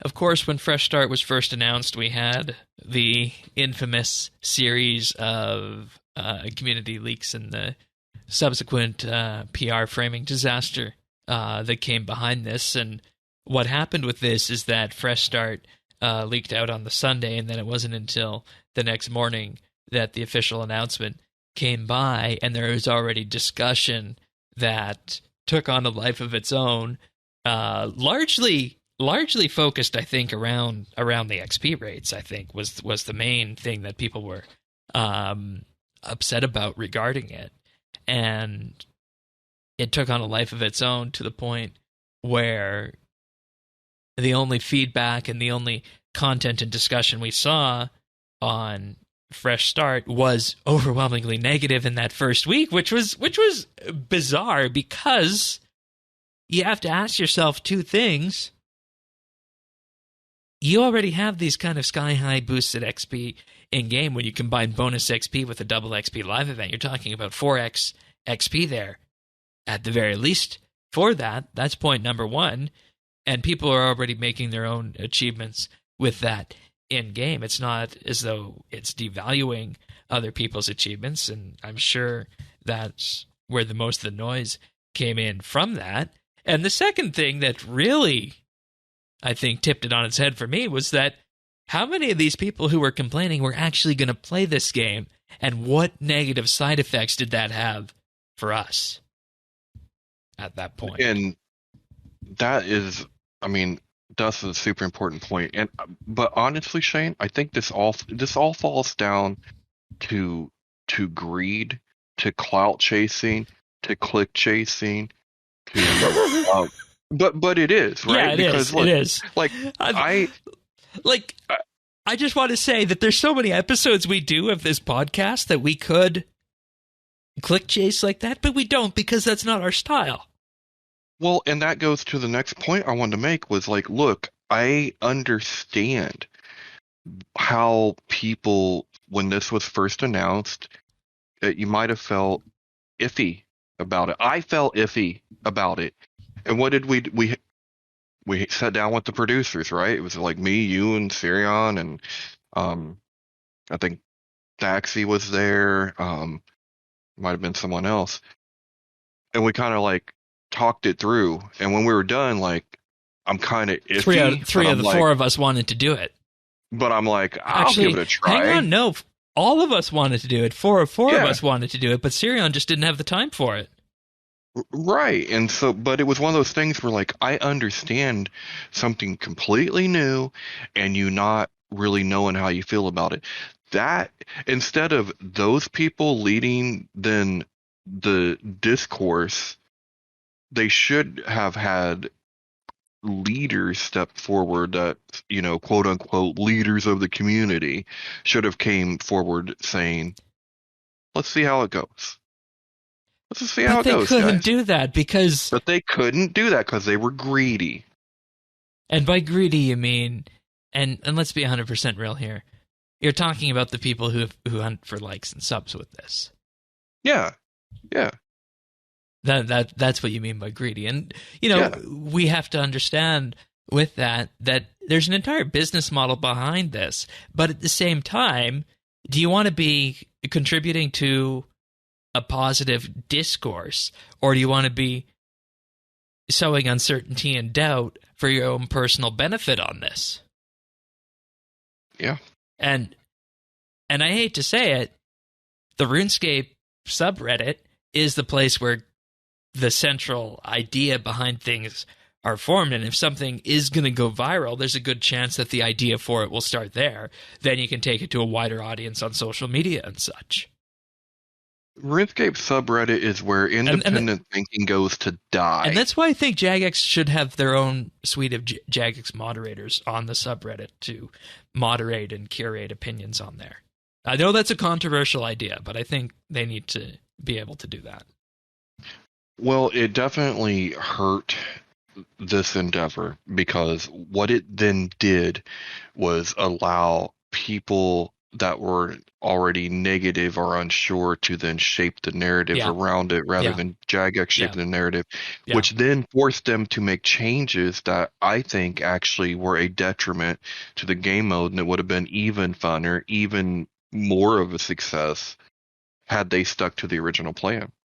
of course, when Fresh Start was first announced, we had the infamous series of community leaks and the subsequent PR framing disaster that came behind this. And what happened with this is that Fresh Start leaked out on the Sunday, and then it wasn't until the next morning that the official announcement came by, and there was already discussion that took on a life of its own, largely focused, I think, around the XP rates. I think was the main thing that people were upset about regarding it, and it took on a life of its own to the point where the only feedback and the only content and discussion we saw on Fresh Start was overwhelmingly negative in that first week, which was bizarre, because you have to ask yourself two things. You already have these kind of sky-high boosted XP in-game when you combine bonus XP with a double XP live event. You're talking about 4x XP there, at the very least, for that. That's point number one. And people are already making their own achievements with that in-game. It's not as though it's devaluing other people's achievements, and I'm sure that's where the most of the noise came in from that. And the second thing that really, I think, tipped it on its head for me was that how many of these people who were complaining were actually going to play this game, and what negative side effects did that have for us at that point? And that is, I mean, that's a super important point. But honestly, Shane, I think this all falls down to greed, to clout chasing, to click chasing, to but it is, right? Yeah, it is. Like I just want to say that there's so many episodes we do of this podcast that we could click chase like that, but we don't, because that's not our style. Well, and that goes to the next point I wanted to make was like, look, I understand how people, when this was first announced, you might have felt iffy about it. I felt iffy about it. And what did we sat down with the producers, right? It was like me, you, and Sirion, and I think Daxi was there. Might have been someone else. And we kind of like talked it through, and when we were done, like, I'm kind of iffy. Three of the four of us wanted to do it, but I'm like, I'll give it a try. Hang on, no, all of us wanted to do it. Four of us wanted to do it, but Sirion just didn't have the time for it. Right, and so, but it was one of those things where, like, I understand something completely new, and you not really knowing how you feel about it. That, instead of those people leading then the discourse, they should have had leaders step forward that, you know, quote unquote, leaders of the community should have came forward saying, let's see how it goes. Let's just see how it goes, But they couldn't do that because... But they couldn't do that because they were greedy. And by greedy, you mean... And let's be 100% real here. You're talking about the people who hunt for likes and subs with this. Yeah. Yeah. That's what you mean by greedy. And, you know, we have to understand with that there's an entire business model behind this. But at the same time, do you want to be contributing to a positive discourse, or do you want to be sowing uncertainty and doubt for your own personal benefit on this? Yeah. And I hate to say it, the RuneScape subreddit is the place where the central idea behind things are formed, and if something is going to go viral, there's a good chance that the idea for it will start there. Then you can take it to a wider audience on social media and such. RuneScape subreddit is where independent thinking goes to die. And that's why I think Jagex should have their own suite of Jagex moderators on the subreddit to moderate and curate opinions on there. I know that's a controversial idea, but I think they need to be able to do that. Well, it definitely hurt this endeavor, because what it then did was allow people that were already negative or unsure to then shape the narrative around it rather than Jagex shaping the narrative, which then forced them to make changes that I think actually were a detriment to the game mode, and it would have been even funner, even more of a success had they stuck to the original plan.